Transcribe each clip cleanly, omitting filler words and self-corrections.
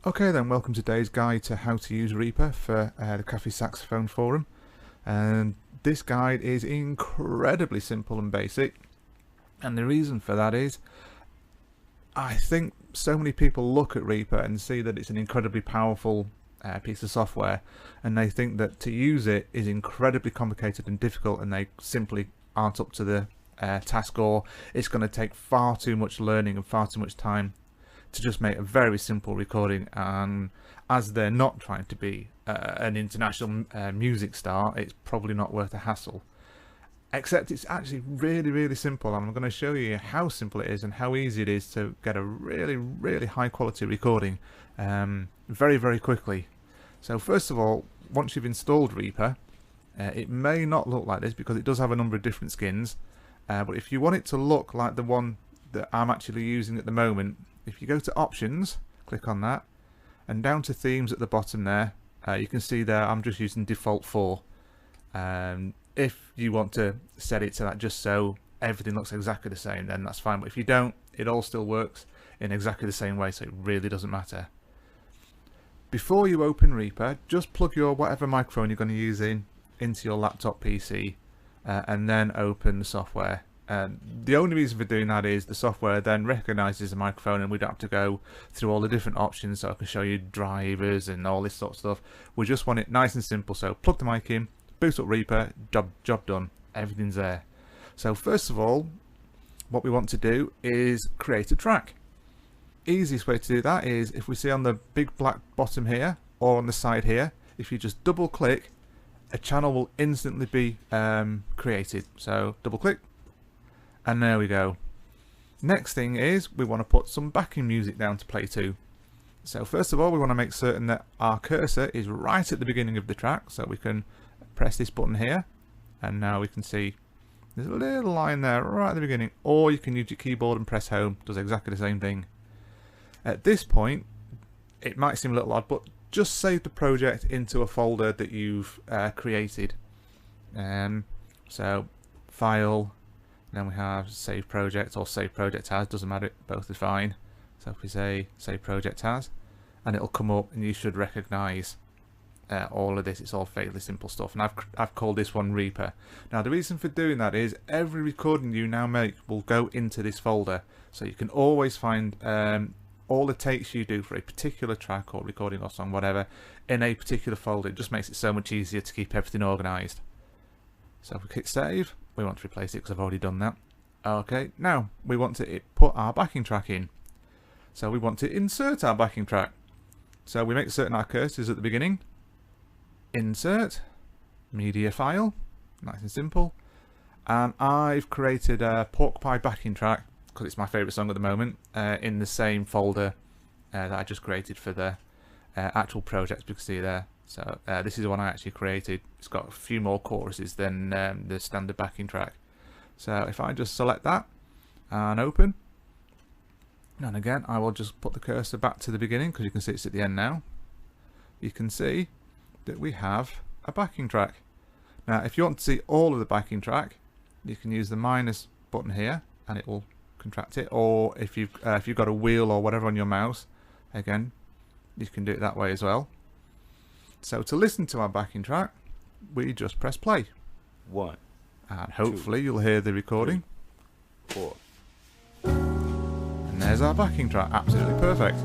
Okay then, welcome to today's guide to how to use Reaper for the CaféSaxophone forum. And this guide is incredibly simple and basic, and the reason for that is I think so many people look at Reaper and see that it's an incredibly powerful piece of software, and they think that to use it is incredibly complicated and difficult, and they simply aren't up to the task, or it's going to take far too much learning and far too much time to just make a very simple recording. And as they're not trying to be an international music star, it's probably not worth the hassle. Except it's actually really simple, and I'm going to show you how simple it is and how easy it is to get a really high quality recording very quickly. So first of all, once you've installed Reaper, it may not look like this because it does have a number of different skins, but if you want it to look like the one that I'm actually using at the moment, if you go to options, click on that, and down to themes at the bottom there, you can see there I'm just using default 4. If you want to set it to that just so everything looks exactly the same, then that's fine, but if you don't, it all still works in exactly the same way, so it really doesn't matter. Before you open Reaper, just plug your whatever microphone you're going to use into your laptop PC, and then open the software. The only reason for doing that is the software then recognises a microphone, and we don't have to go through all the different options, so I can show you drivers and all this sort of stuff. We just want it nice and simple, so plug the mic in, boot up Reaper, job done, everything's there. So first of all, what we want to do is create a track. Easiest way to do that is if we see on the big black bottom here, or on the side here, if you just double click, a channel will instantly be created. So double click, and there we go. Next thing is we want to put some backing music down to play to. So first of all, we want to make certain that our cursor is right at the beginning of the track, so we can press this button here, and now we can see there's a little line there right at the beginning, or you can use your keyboard and press home, does exactly the same thing. At this point, it might seem a little odd, but just save the project into a folder that you've created. So file, then we have save project or save project as, doesn't matter, both are fine. So if we say save project as, and it'll come up, and you should recognize all of this. It's all fairly simple stuff, and I've called this one Reaper. Now the reason for doing that is every recording you now make will go into this folder, so you can always find all the takes you do for a particular track or recording or song, whatever, in a particular folder. It just makes it so much easier to keep everything organized. So if we click save, we want to replace it because I've already done that. Okay, now we want to put our backing track in. So we want to insert our backing track. So we make certain our cursor is at the beginning. Insert, media file, nice and simple. And I've created a pork pie backing track because it's my favourite song at the moment, in the same folder that I just created for the actual project you can see there. So this is the one I actually created. It's got a few more choruses than the standard backing track. So if I just select that and open, and again I will just put the cursor back to the beginning because you can see it's at the end now. You can see that we have a backing track. Now if you want to see all of the backing track, you can use the minus button here and it will contract it, or if you've got a wheel or whatever on your mouse, again you can do it that way as well. So to listen to our backing track, we just press play. 1, and hopefully you'll hear the recording. 4. And there's our backing track, absolutely perfect.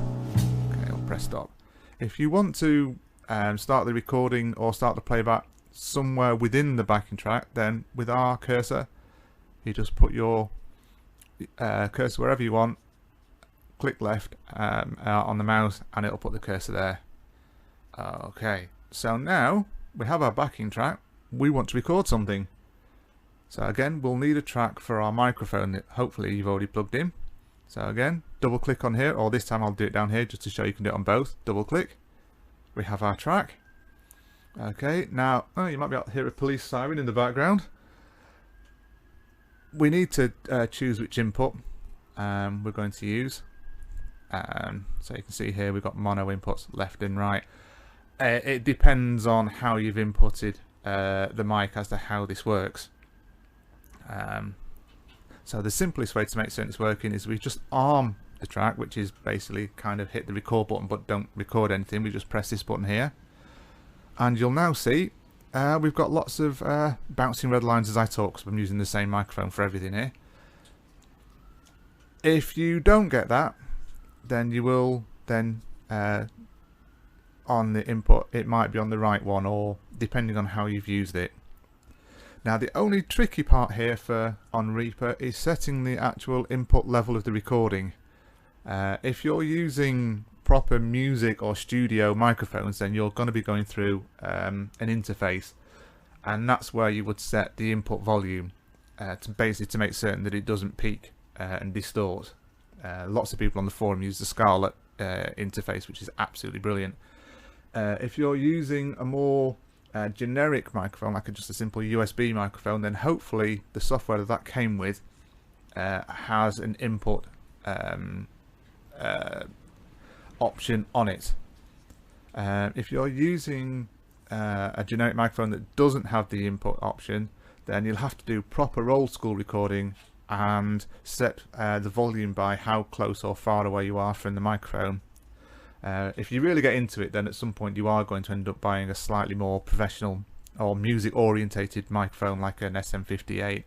Okay, I'll press stop. If you want to start the recording or start the playback somewhere within the backing track, then with our cursor, you just put your cursor wherever you want, click left on the mouse, and it'll put the cursor there. Okay, so now we have our backing track. We want to record something. So again, we'll need a track for our microphone that hopefully you've already plugged in. So again, double click on here, or this time I'll do it down here just to show you can do it on both. Double click. We have our track. Okay, now you might be able to hear a police siren in the background. We need to choose which input we're going to use. So you can see here we've got mono inputs left and right. It depends on how you've inputted the mic as to how this works. So the simplest way to make certain it's working is we just arm the track, which is basically kind of hit the record button but don't record anything. We just press this button here, and you'll now see we've got lots of bouncing red lines as I talk, because I'm using the same microphone for everything here. If you don't get that, then you will then on the input it might be on the right one, or depending on how you've used it. Now the only tricky part here on Reaper is setting the actual input level of the recording. If you're using proper music or studio microphones, then you're going to be going through an interface, and that's where you would set the input volume to make certain that it doesn't peak and distort. Lots of people on the forum use the Scarlett interface, which is absolutely brilliant. If you're using a more generic microphone, like just a simple USB microphone, then hopefully the software that came with has an input option on it. If you're using a generic microphone that doesn't have the input option, then you'll have to do proper old school recording and set the volume by how close or far away you are from the microphone. If you really get into it, then at some point you are going to end up buying a slightly more professional or music orientated microphone, like an SM58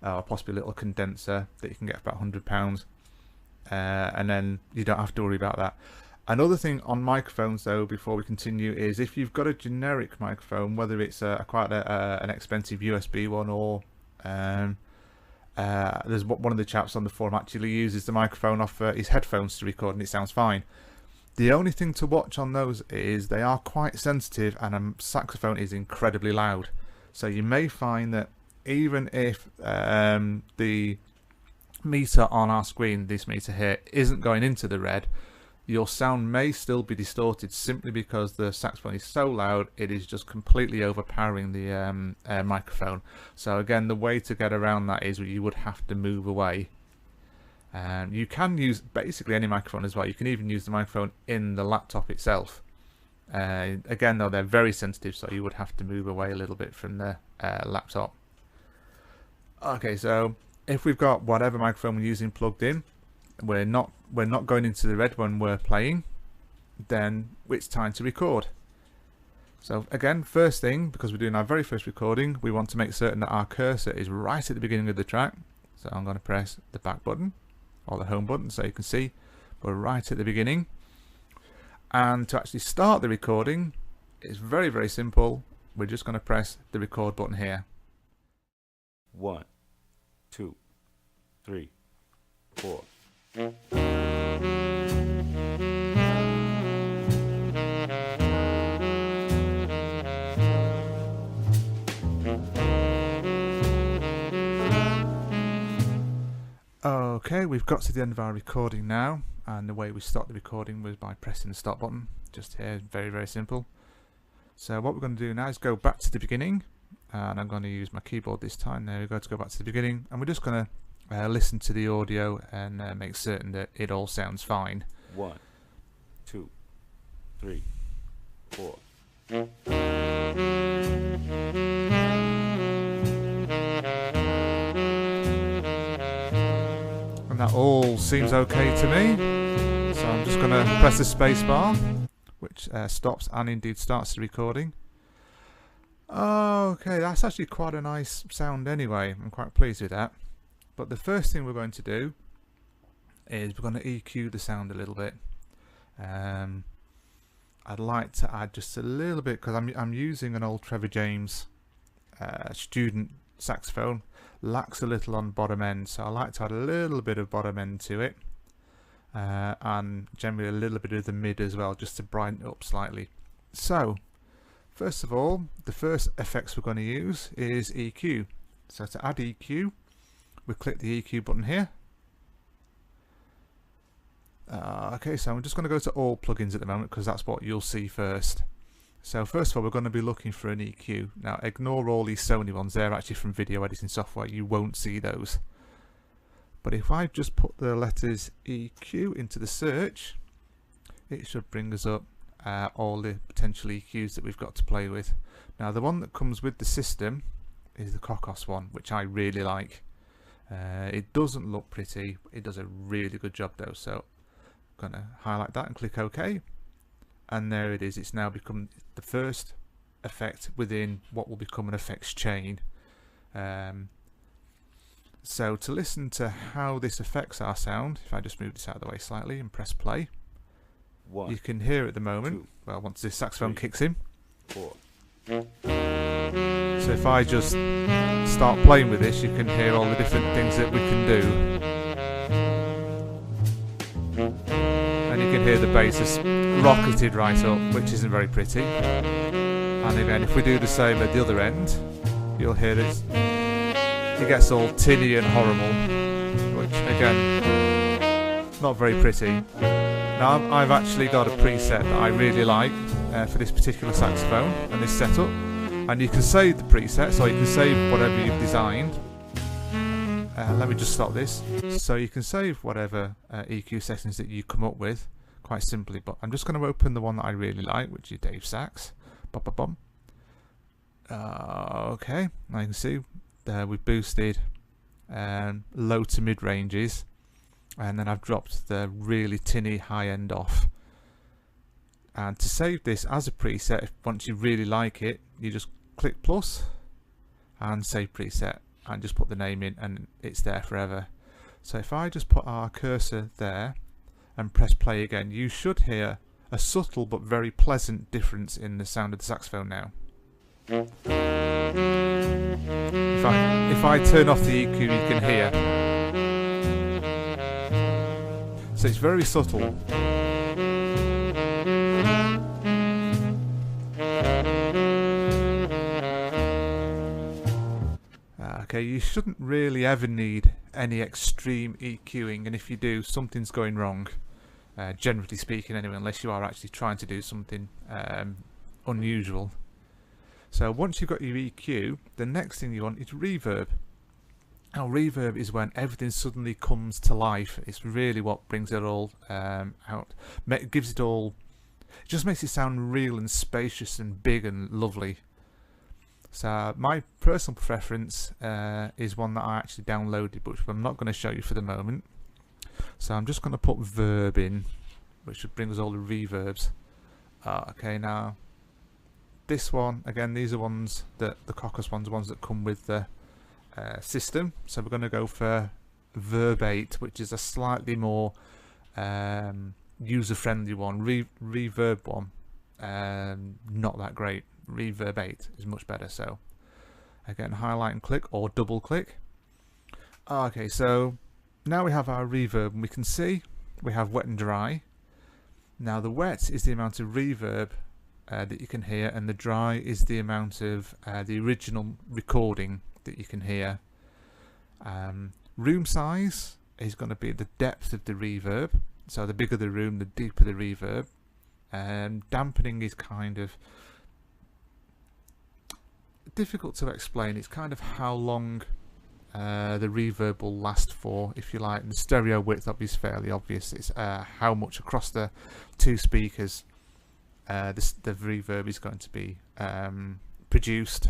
or possibly a little condenser that you can get for about £100, and then you don't have to worry about that. Another thing on microphones though, before we continue, is if you've got a generic microphone, whether it's quite an expensive USB one, or there's one of the chaps on the forum actually uses the microphone off his headphones to record, and it sounds fine. The only thing to watch on those is they are quite sensitive, and a saxophone is incredibly loud. So you may find that even if the meter on our screen, this meter here, isn't going into the red, your sound may still be distorted simply because the saxophone is so loud it is just completely overpowering the microphone. So again, the way to get around that is you would have to move away. You can use basically any microphone as well. You can even use the microphone in the laptop itself. Again though, they're very sensitive, so you would have to move away a little bit from the laptop. Okay, so if we've got whatever microphone we're using plugged in, we're not going into the red when we're playing, then it's time to record. So again, first thing, because we're doing our very first recording, we want to make certain that our cursor is right at the beginning of the track. So I'm going to press the back button or the home button, so you can see we're right at the beginning. And to actually start the recording, it's very, very simple. We're just going to press the record button here. 1, 2, 3, 4. Okay, we've got to the end of our recording now, and the way we stopped the recording was by pressing the stop button, just here, very, very simple. So what we're going to do now is go back to the beginning, and I'm going to use my keyboard this time. There we go, to go back to the beginning, and we're just going to listen to the audio and make certain that it all sounds fine. 1, 2, 3, 4. And that all seems okay to me, so I'm just going to press the space bar, which stops and indeed starts the recording. Okay, that's actually quite a nice sound anyway. I'm quite pleased with that. But the first thing we're going to do is we're going to EQ the sound a little bit. I'd like to add just a little bit, because I'm using an old Trevor James student saxophone. Lacks a little on bottom end, so I like to add a little bit of bottom end to it, and generally a little bit of the mid as well, just to brighten it up slightly. So first of all, the first effects we're going to use is EQ. So to add EQ, we click the EQ button here. Okay, so I'm just going to go to all plugins at the moment, because that's what you'll see first. So first of all, we're going to be looking for an EQ. Now ignore all these Sony ones, they're actually from video editing software, you won't see those. But if I just put the letters EQ into the search, it should bring us up all the potential EQs that we've got to play with. Now the one that comes with the system is the Cocos one, which I really like. It doesn't look pretty. It does a really good job though. So I'm going to highlight that and click OK. And there it is. It's now become the first effect within what will become an effects chain. So to listen to how this affects our sound, if I just move this out of the way slightly and press play, you can hear at the moment, well, once this saxophone kicks in. 4. So if I just start playing with this, you can hear all the different things that we can do. And you can hear the bass has rocketed right up, which isn't very pretty. And again, if we do the same at the other end, you'll hear it gets all tinny and horrible, which again, not very pretty. Now I've actually got a preset that I really like for this particular saxophone and this setup, and you can save the presets, or you can save whatever you've designed. Let me just stop this. So you can save whatever EQ settings that you come up with quite simply, but I'm just going to open the one that I really like, which is Dave Sax. Bum. Okay, now you can see we've boosted low to mid ranges, and then I've dropped the really tinny high end off. And to save this as a preset, once you really like it, you just click plus and save preset and just put the name in, and it's there forever. So if I just put our cursor there and press play again, you should hear a subtle but very pleasant difference in the sound of the saxophone now. If I turn off the EQ, you can hear. So it's very subtle. Okay, you shouldn't really ever need any extreme EQing, and if you do, something's going wrong. Generally speaking anyway, unless you are actually trying to do something unusual. So once you've got your EQ, the next thing you want is reverb. Now reverb is when everything suddenly comes to life. It's really what brings it all out. Gives it all, it just makes it sound real and spacious and big and lovely. So my personal preference is one that I actually downloaded, which I'm not going to show you for the moment. So I'm just going to put verb in, which should bring us all the reverbs. Okay, now this one, again, these are ones that the Cocos ones that come with the system. So we're going to go for verb 8, which is a slightly more user-friendly one. Reverb one, not that great. Reverb 8 is much better. So again, highlight and click, or double click. Okay, so now we have our reverb, and we can see we have wet and dry. Now the wet is the amount of reverb that you can hear, and the dry is the amount of the original recording that you can hear. Room size is going to be the depth of the reverb, so the bigger the room, the deeper the reverb. Dampening is kind of difficult to explain. It's kind of how long the reverb will last for, if you like. And the stereo width obviously is fairly obvious. It's how much across the two speakers the reverb is going to be produced.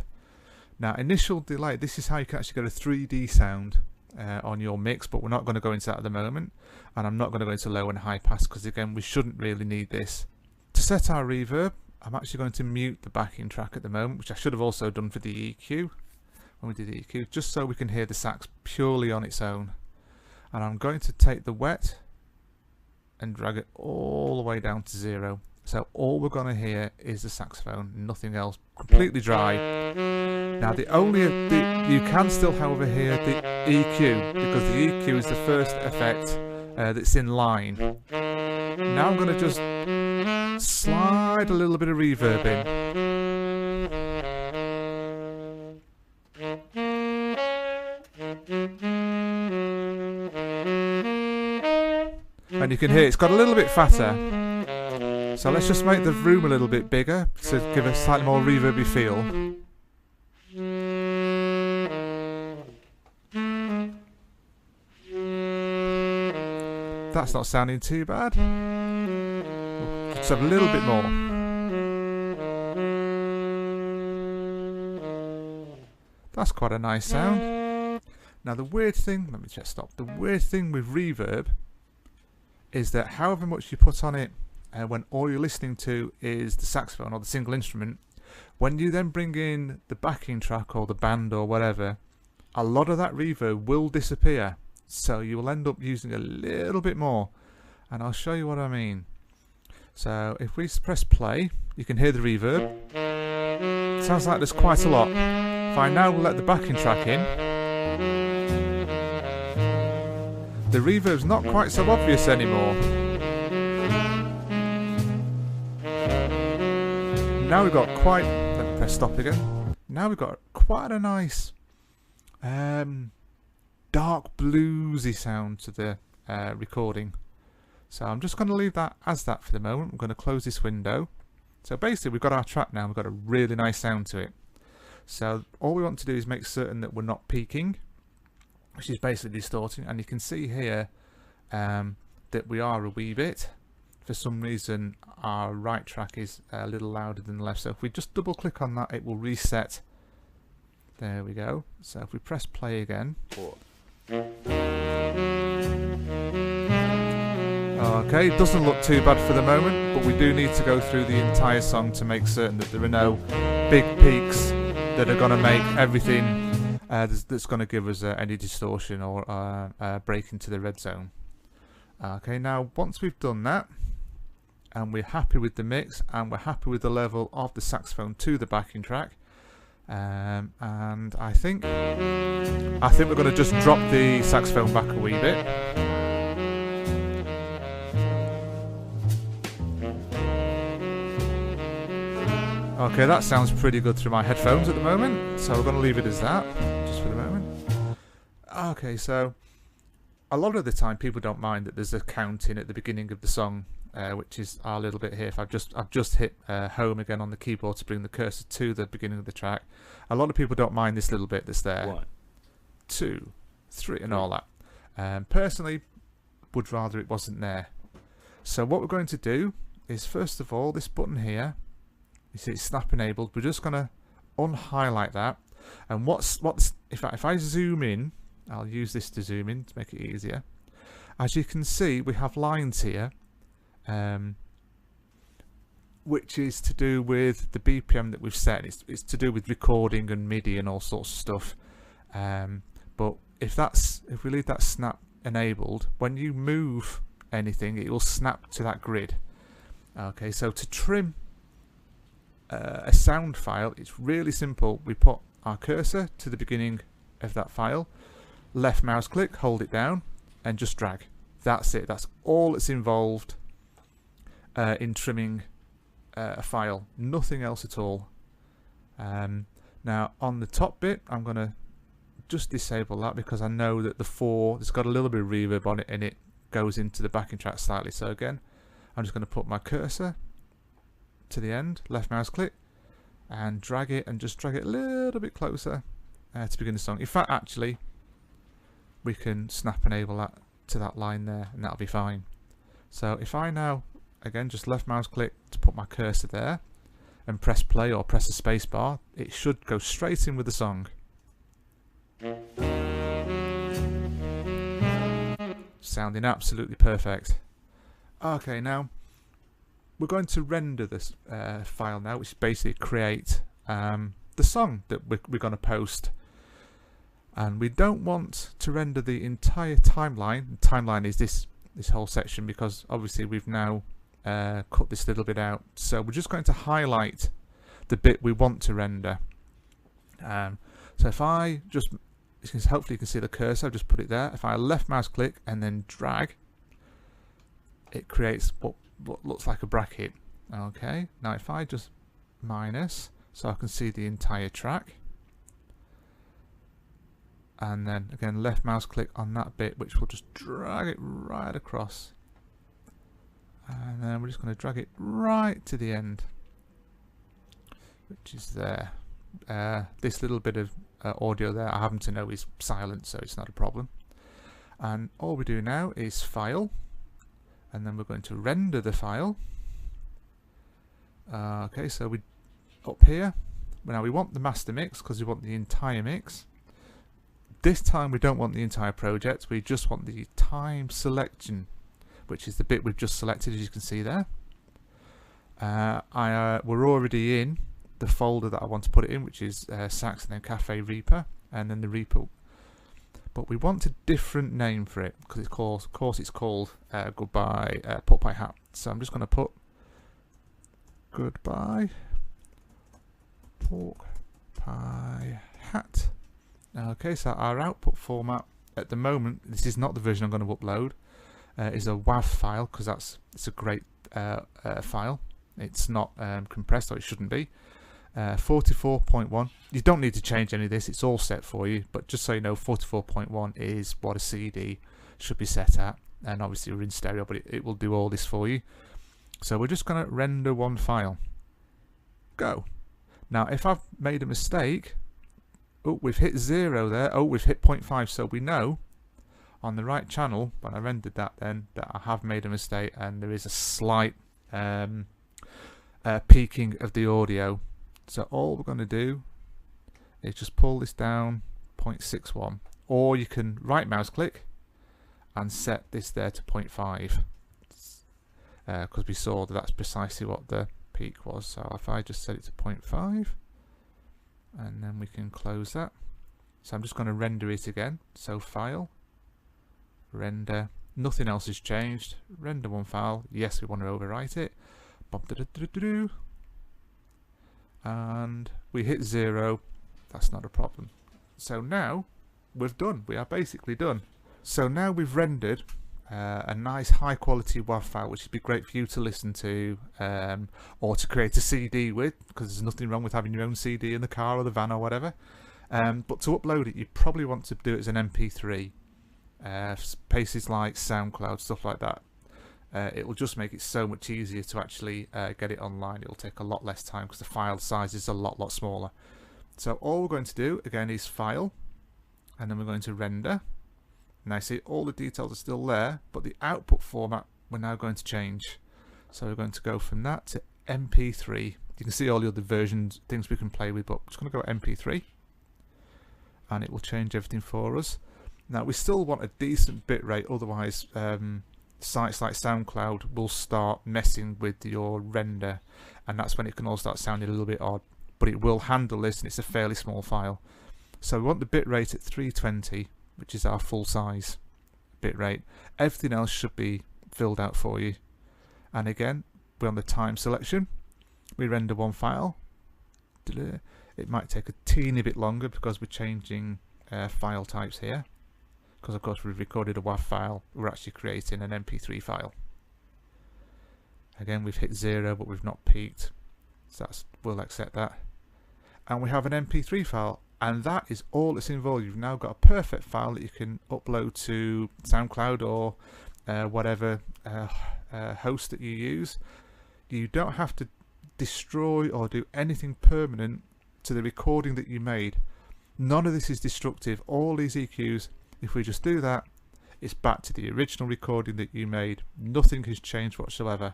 Now initial delay, this is how you can actually get a 3D sound on your mix, but we're not going to go into that at the moment, and I'm not going to go into low and high pass because again we shouldn't really need this. To set our reverb, I'm actually going to mute the backing track at the moment, which I should have also done for the EQ when we did the EQ, just so we can hear the sax purely on its own. And I'm going to take the wet and drag it all the way down to 0. So all we're going to hear is the saxophone, nothing else, completely dry. Now you can still however hear the EQ, because the EQ is the first effect that's in line. Now I'm going to just slide a little bit of reverb in. And you can hear it's got a little bit fatter. So let's just make the room a little bit bigger to give a slightly more reverby feel. That's not sounding too bad. Just have a little bit more. That's quite a nice sound. Now the weird thing, let me just stop. The weird thing with reverb is that however much you put on it, when all you're listening to is the saxophone or the single instrument, when you then bring in the backing track or the band or whatever, a lot of that reverb will disappear. So you will end up using a little bit more. And I'll show you what I mean. So if we press play, you can hear the reverb. It sounds like there's quite a lot. If I now let the backing track in, the reverb's not quite so obvious anymore. Now we've got quite, let me press stop again. Now we've got quite a nice dark bluesy sound to the recording. So I'm just going to leave that as that for the moment. I'm going to close this window. So basically we've got our track now, we've got a really nice sound to it. So all we want to do is make certain that we're not peaking, which is basically distorting, and you can see here that we are a wee bit. For some reason our right track is a little louder than the left, so if we just double click on that it will reset. There we go. So if we press play again, 4. okay, it doesn't look too bad for the moment, but we do need to go through the entire song to make certain that there are no big peaks that are going to make everything that's going to give us any distortion or break into the red zone. Okay, now once we've done that and we're happy with the mix and we're happy with the level of the saxophone to the backing track, and I think we're going to just drop the saxophone back a wee bit. Okay, that sounds pretty good through my headphones at the moment, so we're going to leave it as that, just for the moment. Okay, so a lot of the time people don't mind that there's a counting at the beginning of the song, which is our little bit here. If I've just hit home again on the keyboard to bring the cursor to the beginning of the track. A lot of people don't mind this little bit that's there. 1, 2, 3, and all that. Personally, would rather it wasn't there. So what we're going to do is, first of all, this button here, you see it's snap enabled. We're just going to unhighlight that. And if I zoom in, I'll use this to zoom in to make it easier. As you can see, we have lines here, which is to do with the BPM that we've set. It's to do with recording and MIDI and all sorts of stuff. But if we leave that snap enabled, when you move anything, it will snap to that grid. Okay, so to trim a sound file, it's really simple. We put our cursor to the beginning of that file, left mouse click, hold it down, and just drag. That's it. That's all that's involved in trimming a file. Nothing else at all. Now on the top bit, I'm going to just disable that because I know that the 4, it's got a little bit of reverb on it and it goes into the backing track slightly. So again, I'm just going to put my cursor to the end, left mouse click, and drag it, and just drag it a little bit closer to begin the song. In fact, actually, we can snap enable that to that line there, and that'll be fine. So if I now, again, just left mouse click to put my cursor there, and press play or press the space bar, it should go straight in with the song. Sounding absolutely perfect. Okay, now we're going to render this file now, which basically create the song that we're going to post. And we don't want to render the entire timeline. The timeline is this whole section, because obviously we've now cut this little bit out. So we're just going to highlight the bit we want to render. So if I just, hopefully you can see the cursor, I've just put it there. If I left mouse click and then drag, it creates what looks like a bracket. Okay, now if I just minus, so I can see the entire track, and then again left mouse click on that bit, which will just drag it right across, and then we're just going to drag it right to the end, which is there. This little bit of audio there, I happen to know, is silent, so it's not a problem. And all we do now is file, and then we're going to render the file. Okay, so we up here, now we want the master mix because we want the entire mix. This time we don't want the entire project, we just want the time selection, which is the bit we've just selected, as you can see there. We're already in the folder that I want to put it in, which is Sax and then Cafe Reaper, and then the Reaper. But we want a different name for it, because of course it's called Goodbye Pork Pie Hat. So I'm just going to put Goodbye Pork Pie Hat. Okay, so our output format at the moment, this is not the version I'm going to upload, is a WAV file, because it's a great file. It's not compressed, or it shouldn't be. 44.1. You don't need to change any of this, it's all set for you, but just so you know, 44.1 is what a CD should be set at, and obviously we're in stereo, but it will do all this for you. So we're just going to render one file. Go. Now if I've made a mistake, oh, we've hit 0 there, oh, we've hit 0.5, so we know on the right channel when I rendered that then that I have made a mistake, and there is a slight peaking of the audio. So all we're going to do is just pull this down 0.61, or you can right mouse click and set this there to 0.5, because we saw that that's precisely what the peak was. So if I just set it to 0.5, and then we can close that. So I'm just going to render it again. So file, render, nothing else has changed, render one file. Yes, we want to overwrite it, and we hit 0. That's not a problem. So now we've done, we are basically done. So now we've rendered a nice high quality WAV file, which would be great for you to listen to, or to create a CD with, because there's nothing wrong with having your own CD in the car or the van or whatever. But to upload it, you probably want to do it as an MP3, places like SoundCloud, stuff like that. It will just make it so much easier to actually get it online. It will take a lot less time because the file size is a lot smaller. So all we're going to do again is file, and then we're going to render. And I see all the details are still there, but the output format we're now going to change. So we're going to go from that to MP3. You can see all the other versions, things we can play with, but I'm just going to go MP3, and it will change everything for us. Now we still want a decent bit rate, otherwise sites like SoundCloud will start messing with your render, and that's when it can all start sounding a little bit odd, but it will handle this, and it's a fairly small file. So we want the bit rate at 320, which is our full size bit rate. Everything else should be filled out for you. And again, we're on the time selection, we render one file. It might take a teeny bit longer because we're changing file types here, because of course we've recorded a WAV file, we're actually creating an MP3 file. Again, we've hit 0, but we've not peaked, so we'll accept that. And we have an MP3 file, and that is all that's involved. You've now got a perfect file that you can upload to SoundCloud or whatever host that you use. You don't have to destroy or do anything permanent to the recording that you made. None of this is destructive. All these EQs, if we just do that, it's back to the original recording that you made. Nothing has changed whatsoever.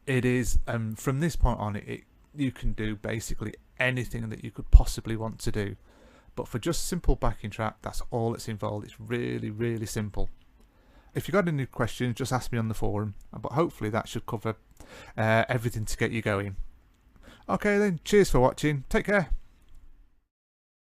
It is from this point on, you can do basically anything that you could possibly want to do. But for just simple backing track, that's all that's involved. It's really simple. If you've got any questions, just ask me on the forum. But hopefully that should cover everything to get you going. Okay then, cheers for watching. Take care.